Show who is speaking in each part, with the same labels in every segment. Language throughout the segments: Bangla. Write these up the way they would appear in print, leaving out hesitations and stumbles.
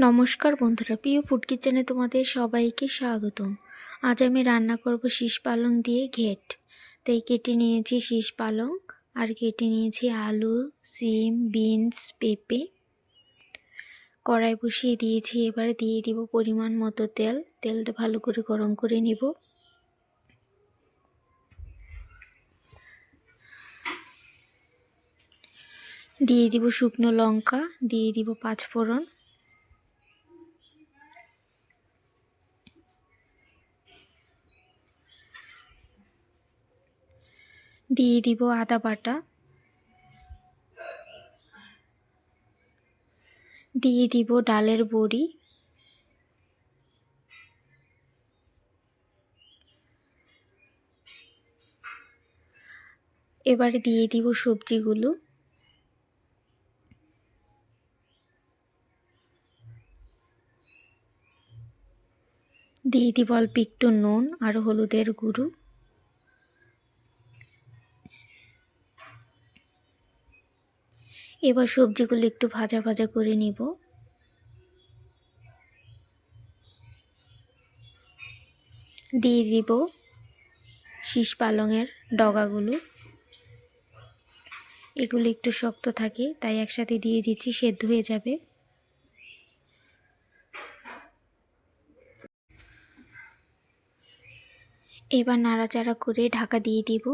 Speaker 1: নমস্কার বন্ধুরা, প্রিয় ফুড কিচেনে তোমাদের সবাইকে স্বাগতম। আজ আমি রান্না করব শীষ পালং দিয়ে ঘেট। তাই কেটে নিয়েছি শীষ পালং, আর কেটে নিয়েছি আলু, সিম, বিনস, পেঁপে। কড়াই বসিয়ে দিয়েছি, এবারে দিয়ে দিব পরিমাণ মতো তেল। তেলটা ভালো করে গরম করে নিব। দিয়ে দিব শুকনো লঙ্কা, দিয়ে দিব 5 ফোড়ন, দিয়ে দিব আদা বাটা, দিয়ে দিব ডালের বড়ি, এবারে দিয়ে দিব সবজিগুলো। দিয়ে দিব অল্প একটু নুন আর হলুদের গুঁড়ো। এবার সবজিগুলো একটু ভাজা ভাজা করে নিব। দিয়ে দিব শীষ পালংয়ের ডগাগুলো। এগুলো একটু শক্ত থাকে, তাই একসাথে দিয়ে দিচ্ছি, সেদ্ধ হয়ে যাবে। এবার নাড়াচাড়া করে ঢাকা দিয়ে দিব।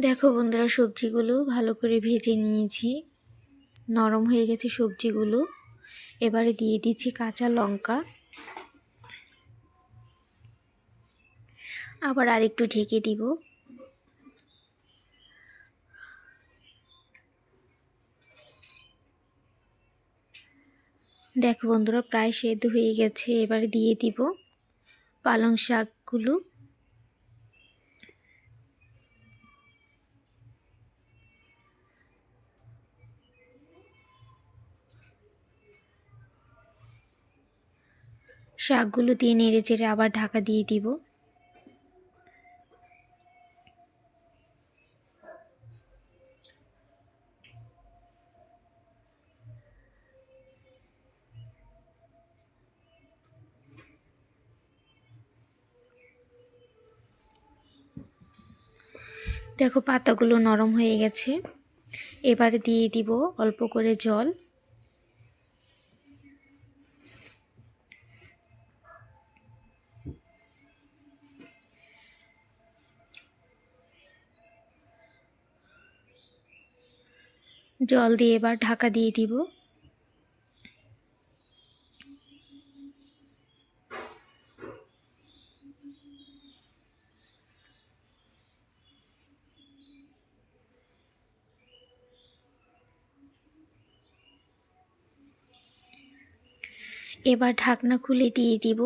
Speaker 1: দেখো বন্ধুরা, সবজিগুলো ভালো করে ভেজে নিয়েছি, নরম হয়ে গেছে সবজিগুলো। এবারে দিয়ে দিচ্ছি কাঁচা লঙ্কা, আবার আরেকটু ঢেকে দিব। দেখো বন্ধুরা, প্রায় সেদ্ধ হয়ে গেছে। এবারে দিয়ে দিব পালং শাকগুলো। শাকগুলো দিয়ে নেড়ে চেড়ে আবার ঢাকা দিয়ে দিব। দেখো পাতাগুলো নরম হয়ে গেছে। এবারে দিয়ে দিব অল্প করে জল। জল দিয়ে এবার ঢাকা দিয়ে দিব। এবার ঢাকনা খুলে দিয়ে দিব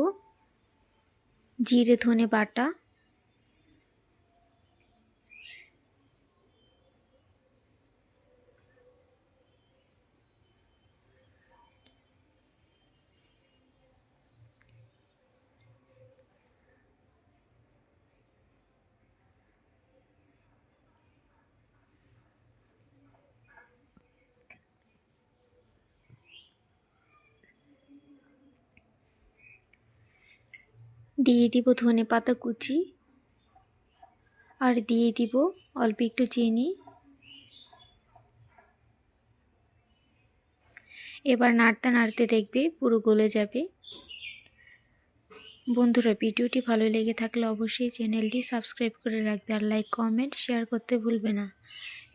Speaker 1: জিরে ধনে বাটা, দিয়ে দিব ধনে পাতা কুচি, আর দিয়ে দিব অল্প একটু চিনি। এবার নাড়তে নাড়তে দেখবে পুরো গলে যাবে। বন্ধুরা, ভিডিওটি ভালো লেগে থাকলে অবশ্যই চ্যানেলটি সাবস্ক্রাইব করে রাখবে, আর লাইক কমেন্ট শেয়ার করতে ভুলবে না।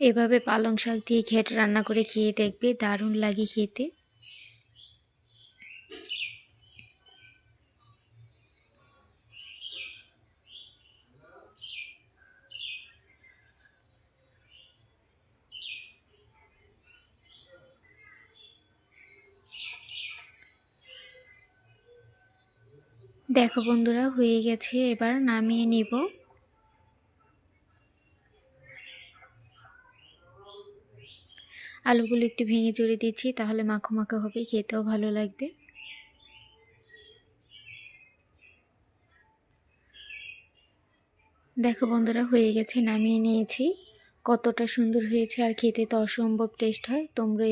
Speaker 1: এভাবে পালং শাক দিয়ে ঘেট রান্না করে খেয়ে দেখবে, দারুণ লাগে খেতে। দেখো বন্ধুরা, হয়ে গেছে। এবার নামিয়ে নিব। আলুগুলো একটু ভেঙে চুরে দিচ্ছি, তাহলে মাখো মাখো হবে, খেতেও ভালো লাগবে। দেখো বন্ধুরা, হয়ে গেছে, নামিয়ে নিয়েছি। কতটা সুন্দর হয়েছে আর খেতে তো অসম্ভব টেস্ট হয়। তোমরা